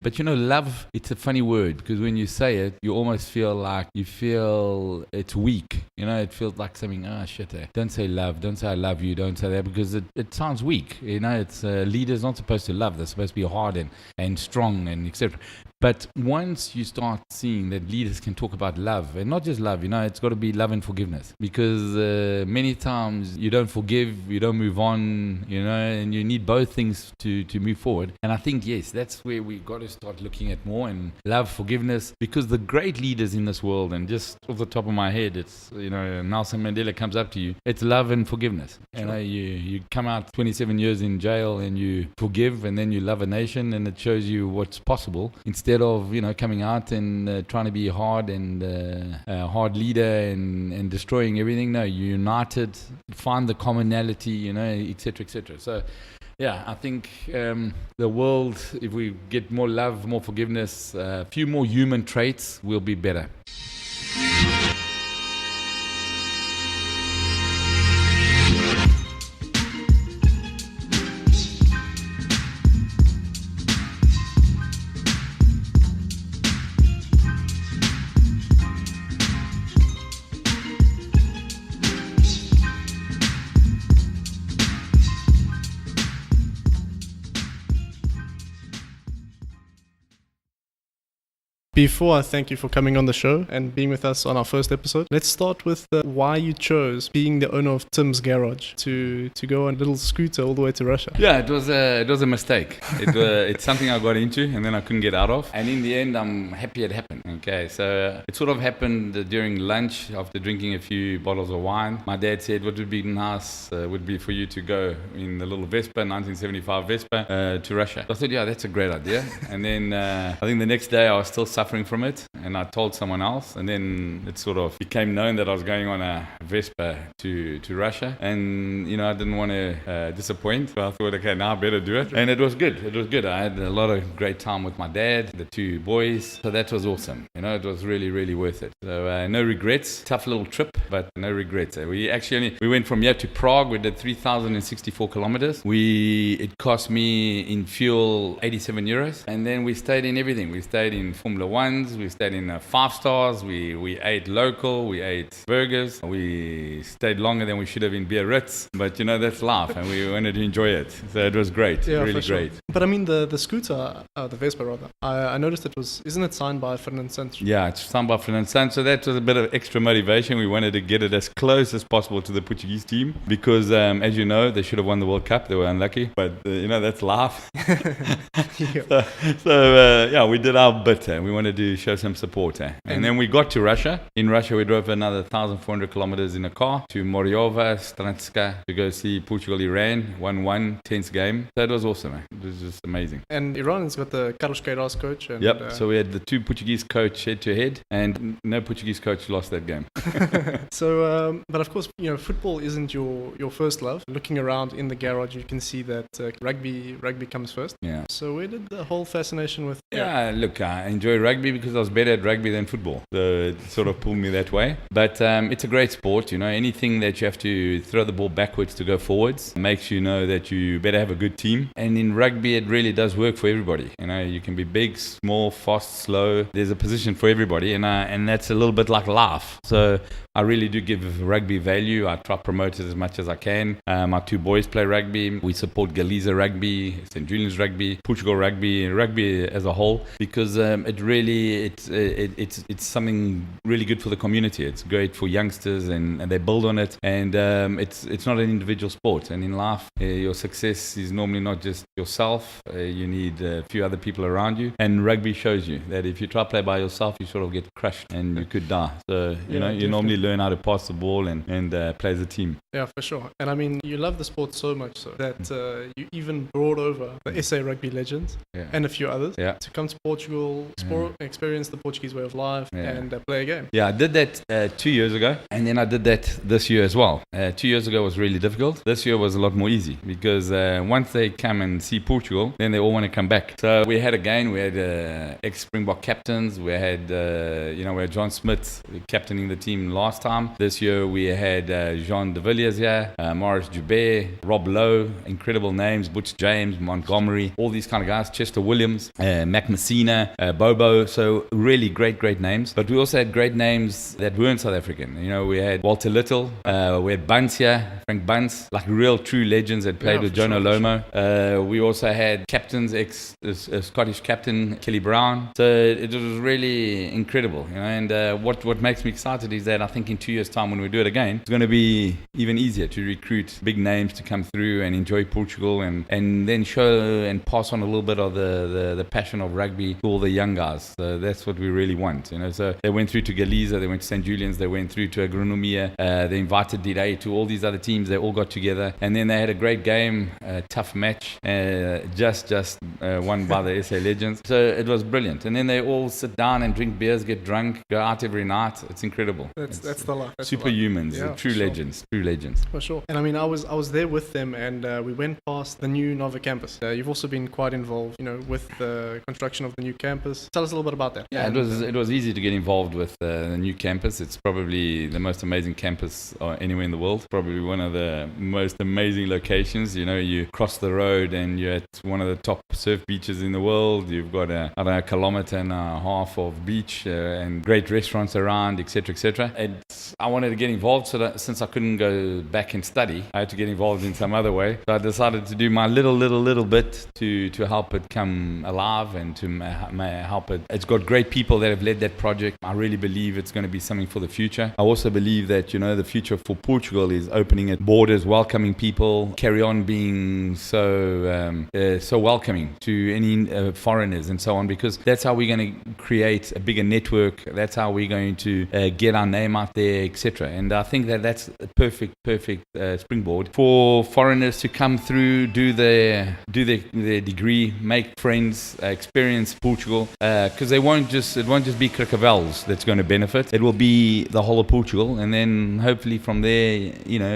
But love, it's a funny word because when you say it, you almost feel like it's weak. It feels like something, don't say love, don't say I love you, don't say that because it sounds weak. It's leaders not supposed to love, they're supposed to be hard and strong and etc. But once you start seeing that leaders can talk about love, and not just love, it's got to be love and forgiveness. Because many times you don't forgive, you don't move on, and you need both things to move forward. And I think, yes, that's where we got to start looking at more, and love, forgiveness, because the great leaders in this world, and just off the top of my head, it's, Nelson Mandela comes up to you, it's love and forgiveness. Sure. You come out 27 years in jail and you forgive, and then you love a nation, and it shows you what's possible. Instead of coming out and trying to be hard and a hard leader and destroying everything, no, you're united, find the commonality, etc., etc. So yeah, I think the world, if we get more love, more forgiveness, a few more human traits, will be better. Before I thank you for coming on the show and being with us on our first episode, let's start with why you chose, being the owner of Tim's Garage, to go on a little scooter all the way to Russia. Yeah, it was a mistake. It's something I got into and then I couldn't get out of. And in the end, I'm happy it happened. Okay, so it sort of happened during lunch after drinking a few bottles of wine. My dad said, what would be nice would be for you to go in the little Vespa, 1975 Vespa, to Russia. I thought, yeah, that's a great idea. And then I think the next day I was still suffering from it, and I told someone else, and then it sort of became known that I was going on a Vespa to Russia, and I didn't want to disappoint, so I thought, okay, now I better do it. And it was good. I had a lot of great time with my dad, the two boys, so that was awesome. It was really, really worth it. So no regrets. Tough little trip, but no regrets. We went from here to Prague. We did 3,064 kilometers. It cost me in fuel 87 euros, and then we stayed in everything. We stayed in Formula 1s, we stayed in 5 stars, we ate local, we ate burgers, we stayed longer than we should have in Biarritz, but that's life, and we wanted to enjoy it. So it was great, really great. But I mean, the scooter, the Vespa rather, I noticed isn't it signed by Fernand Santos? Yeah, it's signed by Fernand Santos, so that was a bit of extra motivation. We wanted to get it as close as possible to the Portuguese team, because as you know, they should have won the World Cup, they were unlucky, but that's life. So we did our bit, we wanted to show some support. And then we got to Russia. In Russia, we drove another 1,400 kilometers in a car to Moryova, Stranska, to go see Portugal-Iran, 1-1, tense game. That was awesome. It was just amazing. And Iran's got the Carlos Queiroz coach. And, yep, so we had the two Portuguese coach head-to-head, and no Portuguese coach lost that game. So, but of course, football isn't your first love. Looking around in the garage, you can see that rugby comes first. Yeah. So where did the whole fascination with... Yeah, look, I enjoy rugby because I was better at rugby than football. So it sort of pulled me that way. But it's a great sport. Anything that you have to throw the ball backwards to go forwards makes you know that you better have a good team. And in rugby, it really does work for everybody. You can be big, small, fast, slow. There's a position for everybody. And that's a little bit like life. So I really do give rugby value. I try to promote it as much as I can. My two boys play rugby. We support Galiza rugby, St. Julian's rugby, Portugal rugby as a whole, because it's something really good for the community. It's great for youngsters, and they build on it. And it's not an individual sport. And in life, your success is normally not just yourself. You need a few other people around you. And rugby shows you that if you try to play by yourself, you sort of get crushed and you could die. So you normally learn how to pass the ball and play as a team. Yeah, for sure. And I mean, you love the sport so much so that you even brought over the SA rugby legends and a few others to come to Portugal, experience the Portuguese way of life and play a game. Yeah, I did that 2 years ago, and then I did that this year as well. 2 years ago was really difficult. This year was a lot more easy because once they come and see Portugal, then they all want to come back. So we had again, we had ex-Springbok captains. We had, we had John Smith captaining the team last time. This year we had Jean de Villiers here, Maurice Joubert, Rob Lowe, incredible names, Butch James, Montgomery, all these kind of guys, Chester Williams, Mac Messina, Bobo. So really great names. But we also had great names that weren't South African. We had Walter Little, we had Bunce here, Frank Bunce, like real true legends that played with Jonah Lomo. We also had captains, Scottish captain Kelly Brown. So it was really incredible. And what makes me excited is that I think in 2 years' time when we do it again, it's going to be even easier to recruit big names to come through and enjoy Portugal and then show and pass on a little bit of the passion of rugby to all the young guys. So that's what we really want. So they went through to Galiza, they went to St. Julian's, they went through to Agronomia, they invited Dide to all these other teams. They all got together and then they had a great game, a tough match, just won by the SA Legends. So it was brilliant. And then they all sit down and drink beers, get drunk, go out every night. It's incredible. That's the life. Superhumans, true legends. For sure. And I mean, I was there with them, and we went past the new Nova campus. You've also been quite involved, with the construction of the new campus. Tell us a little bit about that. Yeah, it was easy to get involved with the new campus. It's probably the most amazing campus anywhere in the world. Probably one of the most amazing locations. You cross the road and you're at one of the top surf beaches in the world. You've got a kilometer and a half of beach and great restaurants around, etc. And I wanted to get involved, so that since I couldn't go back and study, I had to get involved in some other way. So I decided to do my little bit to help it come alive and to help it. It's got great people that have led that project. I really believe it's going to be something for the future. I also believe that the future for Portugal is opening its borders, welcoming people, carry on being so welcoming to any foreigners and so on, because that's how we're going to create a bigger network. That's how we're going to get our name out there, etc. And I think that's a perfect springboard for foreigners to come through, do their degree, make friends, experience Portugal, because it won't just be Cricavels that's going to benefit. It will be the whole of Portugal, and then hopefully from there,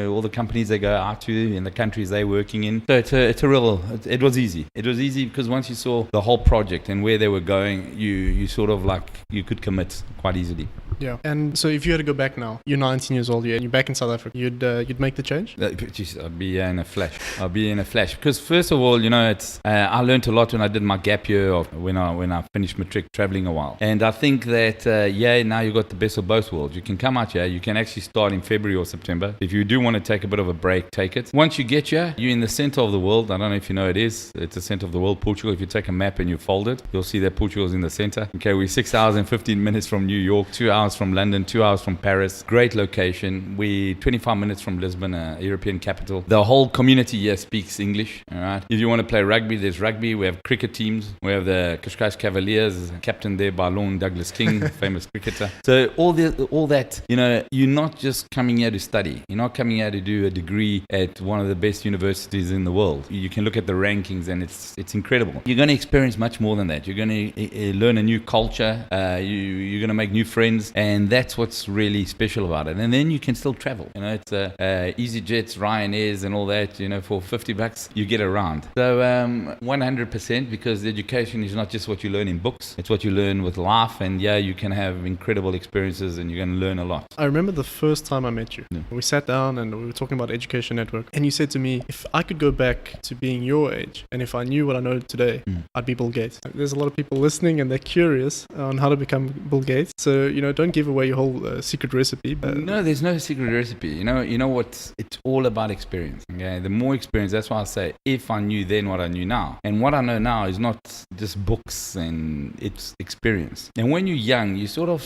all the companies they go out to in the countries they're working in. So it was easy. It was easy because once you saw the whole project and where they were going, you sort of you could commit quite easily. Yeah. And so if you had to go back now, you're 19 years old, you're back in South Africa, you'd make the change? I'd be in a flash. Because first of all, it's I learned a lot when I did my gap year when I finished matric, traveling a while. And I think that now you got the best of both worlds. You can come out here, you can actually start in February or September. If you do want to take a bit of a break, take it. Once you get here, you're in the center of the world. I don't know if you know it's the center of the world, Portugal. If you take a map and you fold it, you'll see that Portugal's in the center. Okay, we're 6 hours and 15 minutes from New York, 2 hours from London, 2 hours from Paris. Great location. We're 25 minutes from Lisbon, a European capital. The whole community here speaks English. All right. If you want to play rugby, there's rugby. We have cricket teams. We have the Cascais Cavaliers, captained there by Lorne Douglas King, famous cricketer. So all that, you're not just coming here to study. You're not coming here to do a degree at one of the best universities in the world. You can look at the rankings and it's incredible. You're going to experience much more than that. You're going to learn a new culture. You're going to make new friends, and that's what's really special about it. And then you can still travel. It's EasyJets, Ryanairs, and all that. For $50 you get around. So 100%, because the education is not just what you learn in books. It's what you learn with life, and you can have incredible experiences, and you're going to learn a lot. I remember the first time I met you. Yeah. We sat down and we were talking about Education Network, and you said to me, if I could go back to being your age, and if I knew what I know today, I'd be Bill Gates. There's a lot of people listening and they're curious on how to become Bill Gates. So, don't give away your whole secret recipe. No, there's no secret recipe. You know what? It's all about experience. Okay, the more experience, that's why I say, if I knew then what I knew now. And what I know now is not just books, and it's experience. And when you're young, you're sort of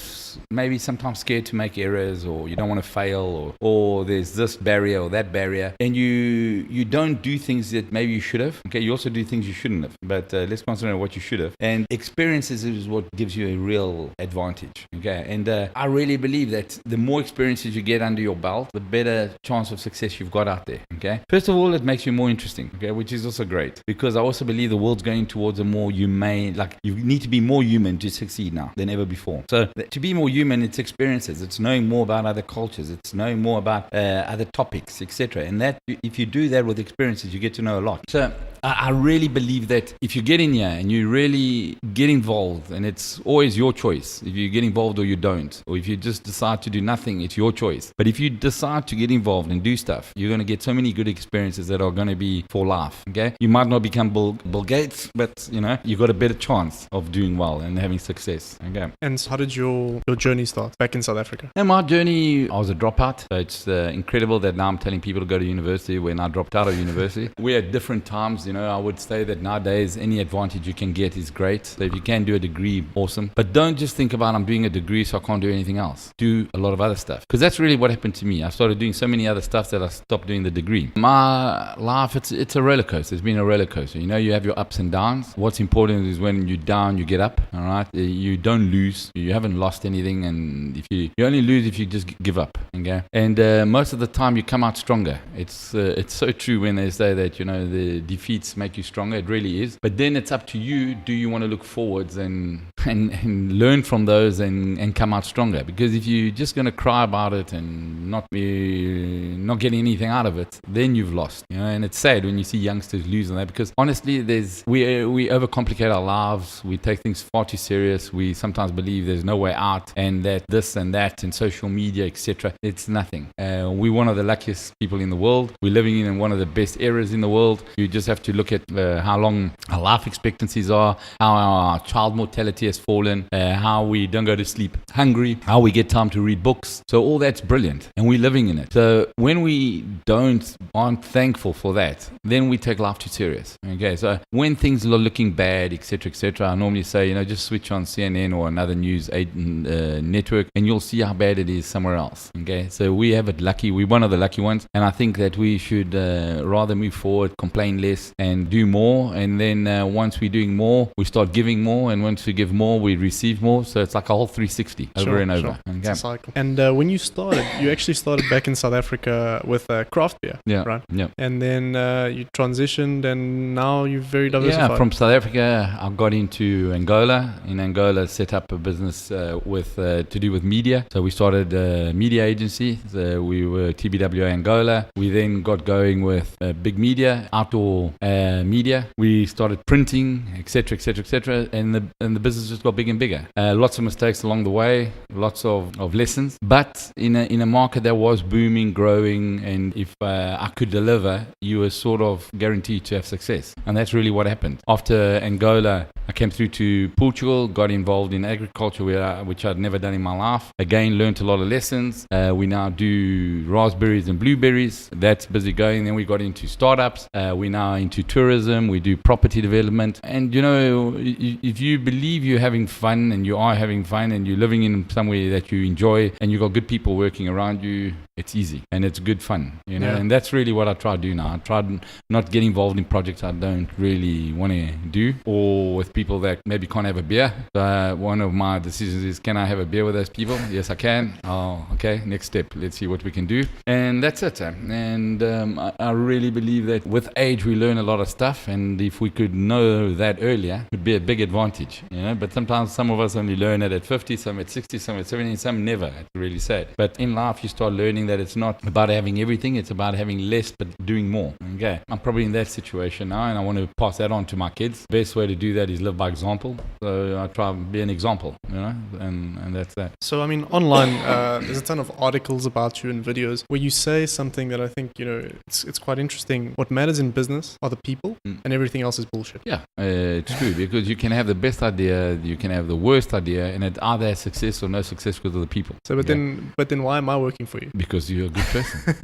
maybe sometimes scared to make errors, or you don't want to fail, or there's this barrier or that barrier, and you don't do things that maybe you should have. Okay, you also do things you shouldn't have. But let's concentrate on what you should have. And experiences is what gives you a real advantage. Okay, and I really believe that the more experiences you get under your belt, the better chance of success you've got out there. Okay. First of all, it makes you more interesting. Okay, which is also great, because I also believe the world's going towards a more humane. Like, you need to be more human to succeed now than ever before. So to be more human, it's experiences. It's knowing more about other cultures. It's knowing more about other topics, etc. And that, if you do that with experiences, you get to know a lot. So I really believe that if you get in here and you really get involved, and it's always your choice if you get involved or you don't, or if you just decide to do nothing, it's your choice. But if you decide to get involved and do stuff, you're going to get so many good experiences that are going to be for life. Okay, you might not become Bill Gates, but you got a better chance of doing well and having success. Okay. And so how did your journey start back in South Africa? And my journey, I was a dropout. So it's incredible that now I'm telling people to go to university when I dropped out of university. We're at different times. I would say that nowadays any advantage you can get is great. So if you can do a degree, awesome. But don't just think about, I'm doing a degree so I can't do anything else. Do a lot of other stuff. Because that's really what happened to me. I started doing so many other stuff that I stopped doing the degree. My life, it's a roller coaster. It's been a roller coaster. You have your ups and downs. What's important is when you're down, you get up. All right. You don't lose. You haven't lost anything. And if you only lose if you just give up. Okay. And most of the time you come out stronger. It's so true when they say that, the defeats make you stronger. It really is. But then it's up to you. Do you want to look forwards and learn from those and come out stronger? Because if you're just going to cry about it and not getting anything out of it, then you've lost. And it's sad when you see youngsters losing that, because honestly, we overcomplicate our lives. We take things far too serious. We sometimes believe there's no way out, and that this and that and social media, etc. It's nothing. We're one of the luckiest people in the world. We're living in one of the best eras in the world. You just have to look at how long our life expectancies are, how our child mortality has fallen, how we don't go to sleep hungry, how we get time to read books. So all that's brilliant, and we're living in it. So when we aren't thankful for that, then we take life too serious. Okay, so when things are looking bad, etc., I normally say, just switch on CNN or another news network, and you'll see how bad it is somewhere else. Okay, so we have it lucky. We're one of the lucky ones, and I think that we should rather move forward, complain less, and do more. And then once we're doing more, we start giving more, and once we give more, we receive more. So it's like a whole 360 over and over. Okay. It's a cycle. And when you started, you actually started back in South Africa with craft beer, right? Yeah. And then you transitioned, and now you're very diversified. Yeah, from South Africa, I got into Angola. In Angola, set up a business to do with media. So we started a media agency. So we were TBWA Angola. We then got going with big media, outdoor media. We started printing, etc., and the business just got bigger and bigger. Lots of mistakes along the way, lots of lessons. But in a market that was booming, growing, and if I could deliver, you were sort of guaranteed to have success. And that's really what happened. After Angola, I came through to Portugal, got involved in agriculture, which I'd never done in my life. Again, learned a lot of lessons. We now do raspberries and blueberries. That's busy going. Then we got into startups. We're now into tourism. We do property development. And, if you believe you're having fun, and you are having fun, and you're living in somewhere that you enjoy, and you've got good people working around you, it's easy and it's good fun, Yeah. And that's really what I try to do now. I try to not get involved in projects I don't really want to do, or with people that maybe can't have a beer. So one of my decisions is, can I have a beer with those people? Yes, I can. Oh, okay. Next step. Let's see what we can do. And that's it. And I really believe that with age, we learn a lot of stuff. And if we could know that earlier, it would be a big advantage, But sometimes some of us only learn it at 50, some at 60, some at 70, some never. It's really sad. But in life, you start learning that it's not about having everything. It's about having less, but doing more. Okay. I'm probably in that situation now, and I want to pass that on to my kids. The best way to do that is live by example. So I try to be an example, and that's that. So, online, there's a ton of articles about you and videos where you say something that I think, it's quite interesting. What matters in business are the people, and everything else is bullshit. Yeah, it's true, because you can have the best idea, you can have the worst idea, and it either has success or no success because of the people. So, but then why am I working for you? Because you're a good person.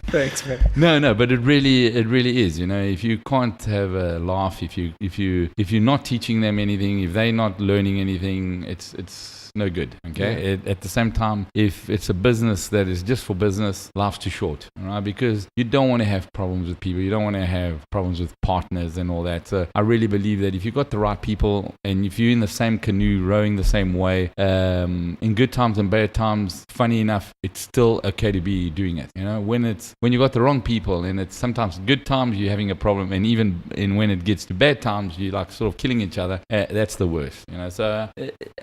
Thanks, man. No, but it really is. If you can't have a laugh, if you're not teaching them anything, if they're not learning anything, it's no good. Okay. At the same time, if it's a business that is just for business, life's too short, right? Because you don't want to have problems with people. You don't want to have problems with partners and all that. So I really believe that if you've got the right people and if you're in the same canoe, rowing the same way, in good times and bad times, funny enough, it's still okay to be doing it. You know, when you got the wrong people, and it's sometimes good times you're having a problem, and even when it gets to bad times, you're like sort of killing each other. That's the worst. You know, so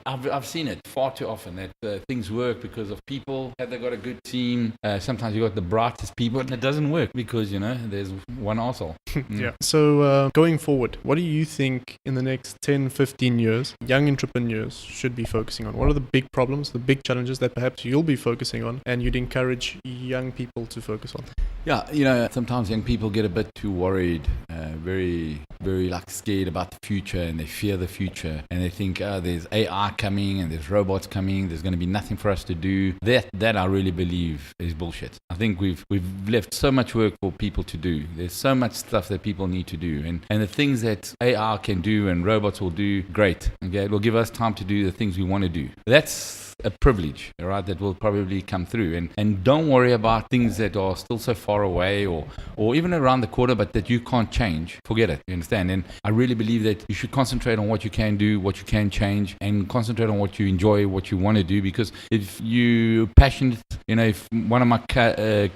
I've seen it far too often that things work because of people. Have they got a good team? Sometimes you got the brightest people, and it doesn't work because there's one arsehole. Yeah. So going forward, what do you think in the next 10, 15 years young entrepreneurs should be focusing on? What are the big problems, the big challenges that perhaps you'll be focusing on and you'd encourage young people to focus on? Yeah, sometimes young people get a bit too worried, very, very like scared about the future, and they fear the future, and they think, there's AI coming and there's robots coming, there's going to be nothing for us to do. That I really believe is bullshit. I think we've left so much work for people to do. There's so much stuff that people need to do, and the things that AI can do and robots will do, great. Okay, it will give us time to do the things we want to do. That's a privilege, right, that will probably come through, and don't worry about things that are still so far away or even around the corner, but that you can't change. Forget it, you understand? And I really believe that you should concentrate on what you can do, what you can change, and concentrate on what you enjoy, what you want to do. Because if you're passionate, if one of my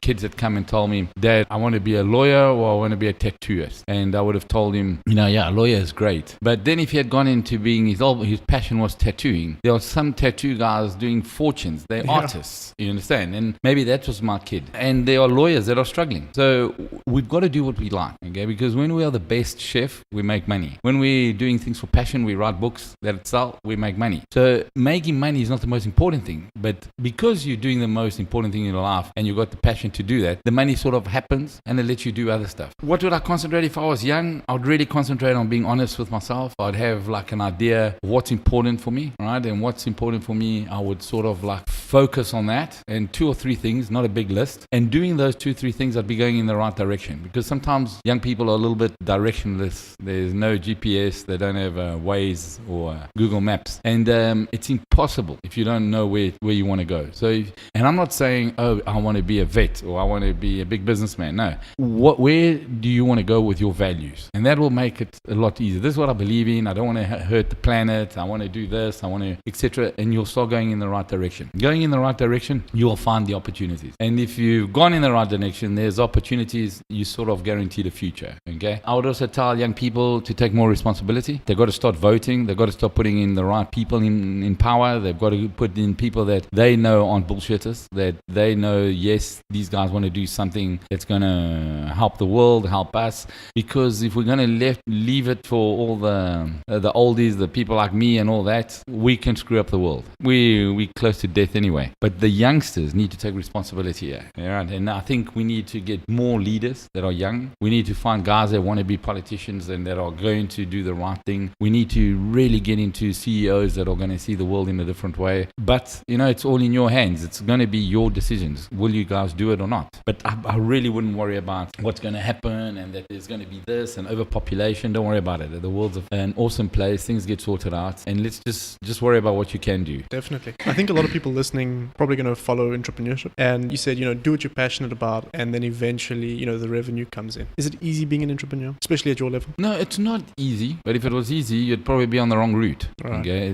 kids had come and told me, Dad, I want to be a lawyer or I want to be a tattooist, and I would have told him, a lawyer is great. But then if he had gone into being, his passion was tattooing, there are some tattoo guys doing fortunes. They're artists, you understand? And maybe that was my kid. And there are lawyers that are struggling. So we've got to do what we like, okay? Because when we are the best chef, we make money. When we're doing things for passion, we write books that sell, we make money. So making money is not the most important thing. But because you're doing the most important thing in your life and you've got the passion to do that, the money sort of happens and it lets you do other stuff. What would I concentrate if I was young? I would really concentrate on being honest with myself. I'd have like an idea of what's important for me, right? And what's important for me, I would sort of like focus on that, and 2 or 3 things, not a big list. And doing those 2 or 3 things, I'd be going in the right direction. Because sometimes young people are a little bit directionless. There's no GPS. They don't have Waze or Google Maps. And it's impossible if you don't know where you want to go. So, and I'm not saying, I want to be a vet or I want to be a big businessman. No. Where do you want to go with your values? And that will make it a lot easier. This is what I believe in. I don't want to hurt the planet. I want to do this. I want to, etc. And you'll start going in the right direction. Going in the right direction, you will find the opportunities. And if you've gone in the right direction, there's opportunities. You sort of guarantee the future. Okay. I would also tell young people to take more responsibility. They've got to start voting. They've got to start putting in the right people in power. They've got to put in people that they know aren't bullshitters. That they know, yes, these guys want to do something that's going to help the world, help us. Because if we're going to leave it for all the oldies, the people like me and all that, we can screw up the world. We're close to death anyway. But the youngsters need to take responsibility here. Right? And I think we need to get more leaders that are young. We need to find guys that want to be politicians and that are going to do the right thing. We need to really get into CEOs that are going to see the world in a different way. But, it's all in your hands. It's going to be your decisions. Will you guys do it or not? But I really wouldn't worry about what's going to happen and that there's going to be this and overpopulation. Don't worry about it. The world's an awesome place. Things get sorted out. And let's just worry about what you can do. Definitely. I think a lot of people listening probably going to follow entrepreneurship. And you said, do what you're passionate about, and then eventually, the revenue comes in. Is it easy being an entrepreneur, especially at your level? No, it's not easy. But if it was easy, you'd probably be on the wrong route. Right. Okay,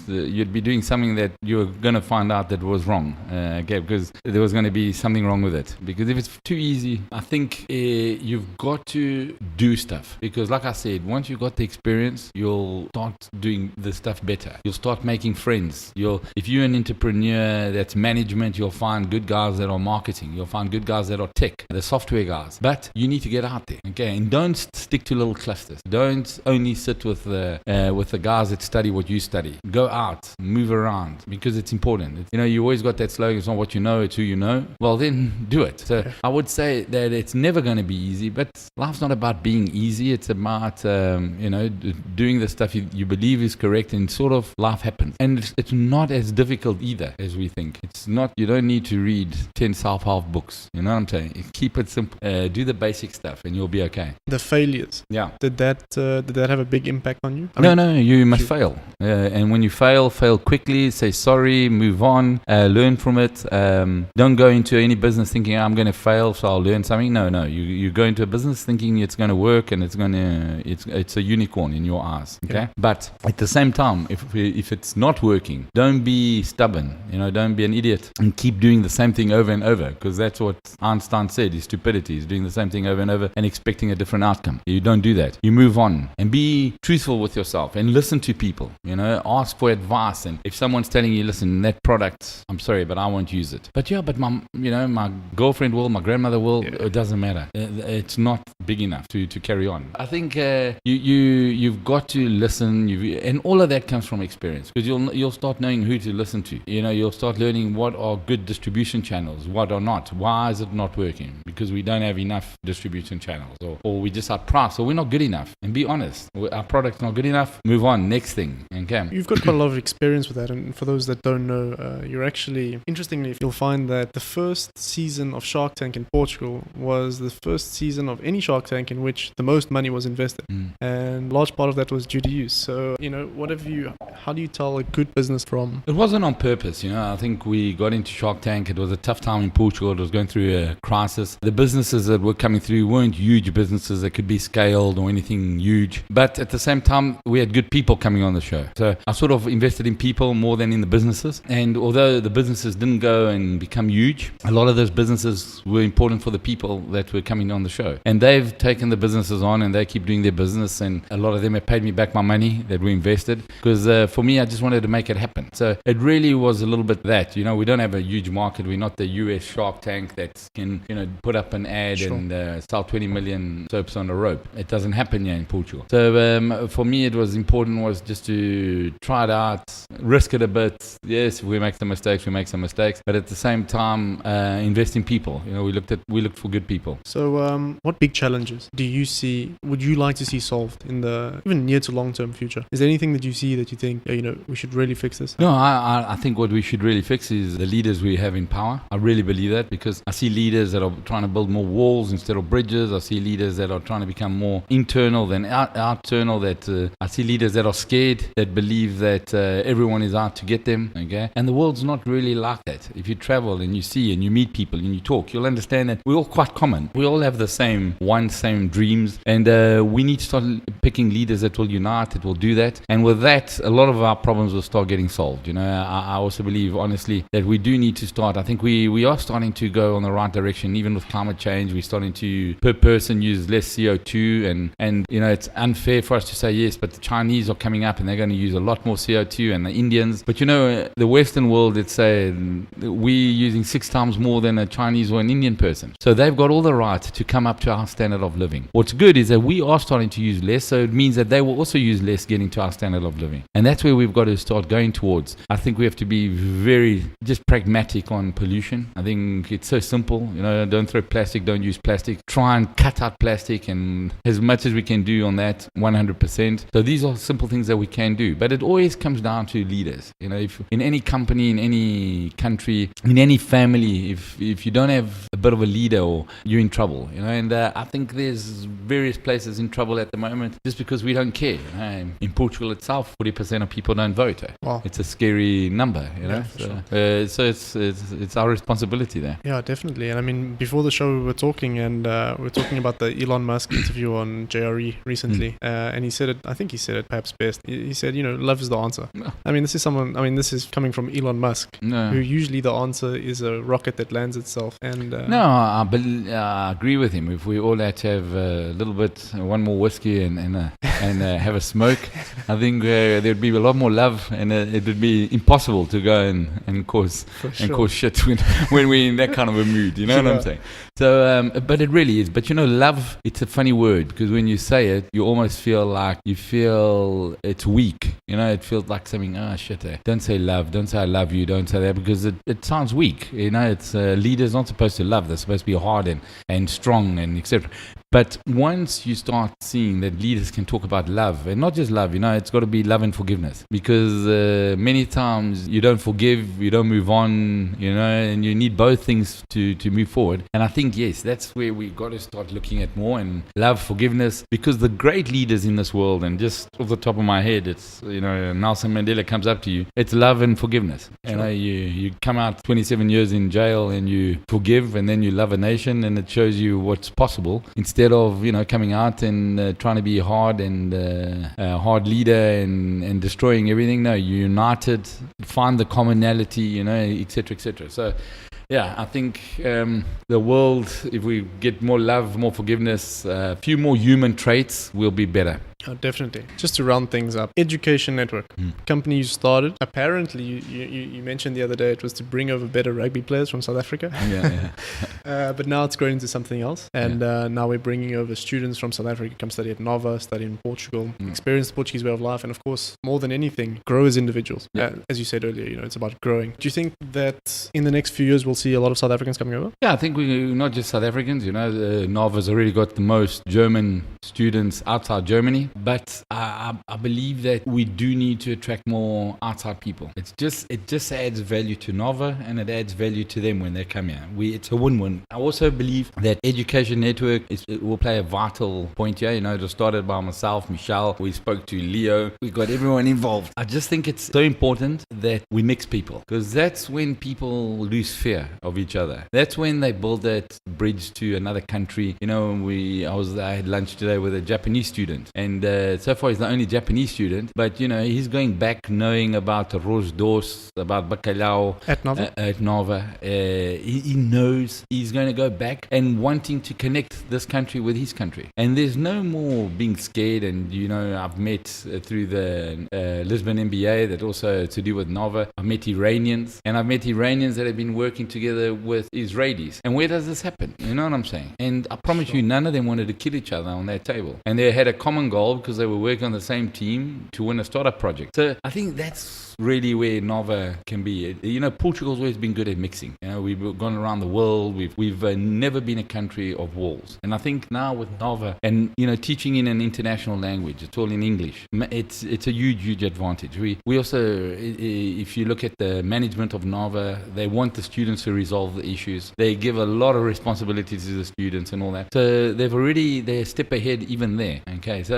you'd be doing something that you're going to find out that was wrong. Okay, because there was going to be something wrong with it. Because if it's too easy, I think you've got to do stuff. Because like I said, once you've got the experience, you'll start doing the stuff better. You'll start making friends. If you're an entrepreneur that's management, you'll find good guys that are marketing. You'll find good guys that are tech, the software guys. But you need to get out there, okay? And don't stick to little clusters. Don't only sit with the guys that study what you study. Go out, move around, because it's important. You always got that slogan, it's not what you know, it's who you know. Well, then do it. So I would say that it's never going to be easy, but life's not about being easy. It's about, doing the stuff you believe is correct, and sort of life happens. And it's not as difficult either as we think. It's not, you don't need to read 10 self-help books. You know what I'm saying? Keep it simple. Do the basic stuff and you'll be okay. The failures. Yeah. Did that have a big impact on you? No, you must fail. And when you fail quickly, say sorry, move on, learn from it. Don't go into any business thinking I'm going to fail, so I'll learn something. No. You go into a business thinking it's going to work and it's a unicorn in your eyes. Okay, Yeah. but at the same time, if it's not working, don't be stubborn. Don't be an idiot and keep doing the same thing over and over, because that's what Einstein said is stupidity, is doing the same thing over and over and expecting a different outcome. You don't do that. You move on and be truthful with yourself and listen to people. Ask for advice. And if someone's telling you, listen, that product, I'm sorry, but I won't use it. But my girlfriend will, my grandmother will. Yeah. It doesn't matter. It's not big enough to carry on. I think you've got to listen, and all of that comes from experience, because you'll start knowing who to listen to. You'll start learning what are good distribution channels, what are not. Why is it not working? Because we don't have enough distribution channels, or we just outpriced, or we're not good enough. And be honest, our product's not good enough. Move on, next thing. Okay. You've got quite a lot of experience with that, and for those that don't know, you're actually, interestingly, you'll find that the first season of Shark Tank in Portugal was the first season of any Shark Tank in which the most money was invested, and a large part of that was due to you. So, how do you tell a good business from? It wasn't on purpose, I think we got into Shark Tank. It was a tough time in Portugal. It was going through a crisis. The businesses that were coming through weren't huge businesses that could be scaled or anything huge. But at the same time, we had good people coming on the show. So I sort of invested in people more than in the businesses. And although the businesses didn't go and become huge, a lot of those businesses were important for the people that were coming on the show. And they've taken the businesses on and they keep doing their business. And a lot of them have paid me back my money that we invested. Because for me, I just wanted to make it happen. So it really was a little bit that, we don't have a huge market. We're not the US Shark Tank that can, put up an ad and sell 20 million soaps on a rope. It doesn't happen here in Portugal. So for me, it was important was just to try it out, risk it a bit. Yes, if we make some mistakes, we make some mistakes. But at the same time, invest in people. We looked for good people. So what big challenges would you like to see solved in the even near to long term future? Is there anything that you see that you think, we should really fix this? No, I think what we should really fix is the leaders we have in power. I really believe that, because I see leaders that are trying to build more walls instead of bridges. I see leaders that are trying to become more internal than external. I see leaders that are scared, that believe that everyone is out to get them. Okay, and the world's not really like that. If you travel and you see and you meet people and you talk, you'll understand that we're all quite common. We all have the same dreams, and we need to start picking leaders that will unite, that will do that. And with that, a lot of our problems will start getting solved. I also believe, honestly, that we do need to start. I think we are starting to go on the right direction. Even with climate change, we're starting to, per person, use less CO2. And it's unfair for us to say yes, but the Chinese are coming up and they're going to use a lot more CO2, and the Indians. But the Western world, it's we're using 6 times more than a Chinese or an Indian person. So they've got all the right to come up to our standard of living. What's good is that we are starting to use less, so it means that they will also use less getting to our standard of living. And that's where we've got to start going towards. I think we have to be very just pragmatic on pollution. I think it's so simple. Don't throw plastic, don't use plastic. Try and cut out plastic, and as much as we can do on that, 100%. So these are simple things that we can do. But it always comes down to leaders. If in any company, in any country, in any family, if you don't have a bit of a leader, or you're in trouble. And I think there's various places in trouble at the moment just because we don't care. In Portugal itself, 40% of people don't vote. Wow. It's a scary number. Yeah, so it's our responsibility there. Yeah, definitely. And before the show we were talking, and we were talking about the Elon Musk interview on JRE recently, and he said it. I think he said it perhaps best. He said, love is the answer. No. This is coming from Elon Musk, No. who usually the answer is a rocket that lands itself. And No, I agree with him. If we all had to have a little bit, one more whiskey and have a smoke, I think there'd be a lot more love, and it would be impossible to go and cause shit when we're in that kind of a mood. You know what I'm saying? So, but it really is. But love, it's a funny word, because when you say it, you almost feel like it's weak. It feels like something. Shit. Don't say love. Don't say I love you. Don't say that, because it sounds weak. It's leaders not supposed to love. They're supposed to be hard and strong and etc. But once you start seeing that leaders can talk about love, and not just love, it's got to be love and forgiveness, because many times you don't forgive, you don't move on, and you need both things to move forward. And I think, yes, that's where we got to start looking at more, and love, forgiveness, because the great leaders in this world, and just off the top of my head, it's, Nelson Mandela comes up to you, it's love and forgiveness. Sure. You come out 27 years in jail and you forgive, and then you love a nation, and it shows you what's possible, instead of, coming out and trying to be hard and a hard leader and destroying everything. No, you're united, find the commonality, et cetera. So yeah, I think the world, if we get more love, more forgiveness, a few more human traits, will be better. Oh, definitely. Just to round things up, Education Network, company you started. Apparently, you mentioned the other day it was to bring over better rugby players from South Africa. Yeah. But now it's grown into something else. And now we're bringing over students from South Africa, come study at Nova, study in Portugal, experience the Portuguese way of life. And of course, more than anything, grow as individuals. As you said earlier, it's about growing. Do you think that in the next few years, we'll see a lot of South Africans coming over? Yeah, I think we're not just South Africans. Nova's already got the most German students outside Germany. But I believe that we do need to attract more outside people. It just adds value to Nova, and it adds value to them when they come here. It's a win-win. I also believe that Education Network will play a vital point here. It was started by myself, Michelle. We spoke to Leo. We got everyone involved. I just think it's so important that we mix people, because that's when people lose fear of each other. That's when they build that bridge to another country. I had lunch today with a Japanese student, and so far he's the only Japanese student, but he's going back knowing about arroz doce, about bacalhau at Nova. He knows he's going to go back and wanting to connect this country with his country, and there's no more being scared. And I've met through the Lisbon MBA, that also to do with Nova, I've met Iranians that have been working together with Israelis. And where does this happen? You know what I'm saying? And I promise you, none of them wanted to kill each other on that table, and they had a common goal because they were working on the same team to win a startup project. So I think that's really where Nova can be. Portugal's always been good at mixing. We've gone around the world. We've never been a country of walls. And I think now with Nova and teaching in an international language, it's all in English. It's a huge advantage. We also, if you look at the management of Nova, they want the students to resolve the issues. They give a lot of responsibility to the students and all that. So they're a step ahead even there. Okay, so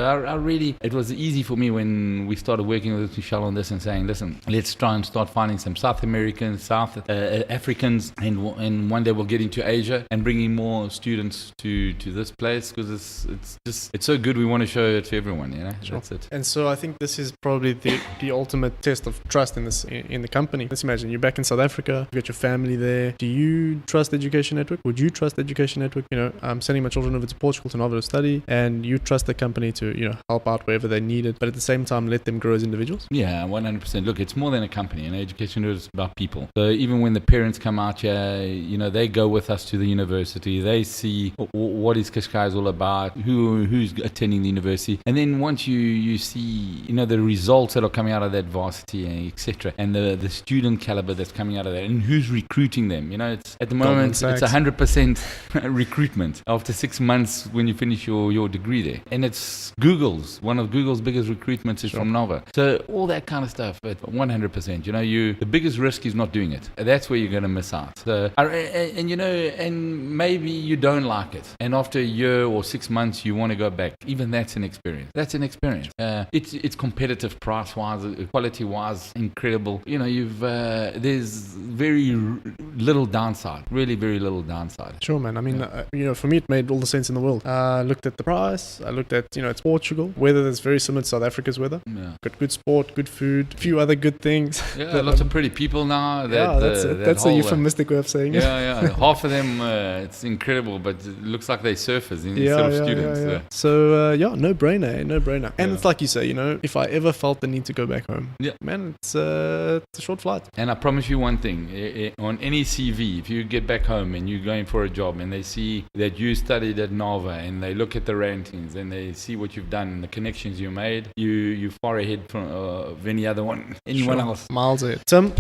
it was easy for me when we started working with Michelle on this and saying, listen, let's try and start finding some South Americans, South Africans, and one day we'll get into Asia and bringing more students to this place, because it's so good. We want to show it to everyone. Sure. That's it. And so I think this is probably the ultimate test of trust in the company. Let's imagine you're back in South Africa, you got your family there. Do you trust Education Network? Would you trust Education Network? I'm sending my children over to Portugal to Nova to study, and you trust the company to help out wherever they need it, but at the same time let them grow as individuals? Yeah, 100%. Look, it's more than a company. Education is about people. So even when the parents come out here, they go with us to the university. They see what is Qashqai is all about, who's attending the university, and then once you see the results that are coming out of that varsity, etc., and the student caliber that's coming out of that, and who's recruiting them. It's at the moment it's 100% recruitment after 6 months when you finish your degree there, and it's one of Google's biggest recruitments is from Nova. So all that kind of stuff, at 100%. The biggest risk is not doing it. That's where you're going to miss out. So, and maybe you don't like it, and after a year or 6 months you want to go back. Even that's an experience. It's competitive price-wise, quality-wise, incredible. There's very little downside. Really, very little downside. Sure, man. I mean, for me, it made all the sense in the world. I looked at the price. I looked at, it's Portugal. Weather that's very similar to South Africa's weather. Yeah. Got good sport, good food, a few other good things. Yeah, lots of pretty people now. That's a euphemistic way of saying it. Yeah. Half of them, it's incredible, but it looks like they're surfers instead of students. Yeah. So, no brainer. And it's like you say, if I ever felt the need to go back home, man, it's a short flight. And I promise you one thing, on any CV, if you get back home and you're going for a job and they see that you studied at Nova and they look at the rankings and they see what you've done and the connections you made, you're far ahead of anyone else. Miles ahead. Tim,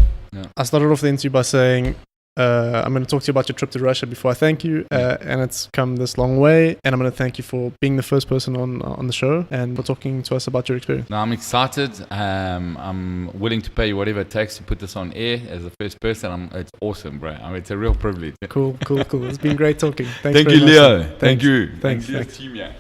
I started off the interview by saying I'm going to talk to you about your trip to Russia before I thank you. And it's come this long way. And I'm going to thank you for being the first person on the show and for talking to us about your experience. No, I'm excited. I'm willing to pay you whatever it takes to put this on air as the first person. It's awesome, bro. I mean, it's a real privilege. Cool. It's been great talking. Thanks Thank very you, much. Leo. Thank Thanks. you. Thanks. Thank you, team, yeah.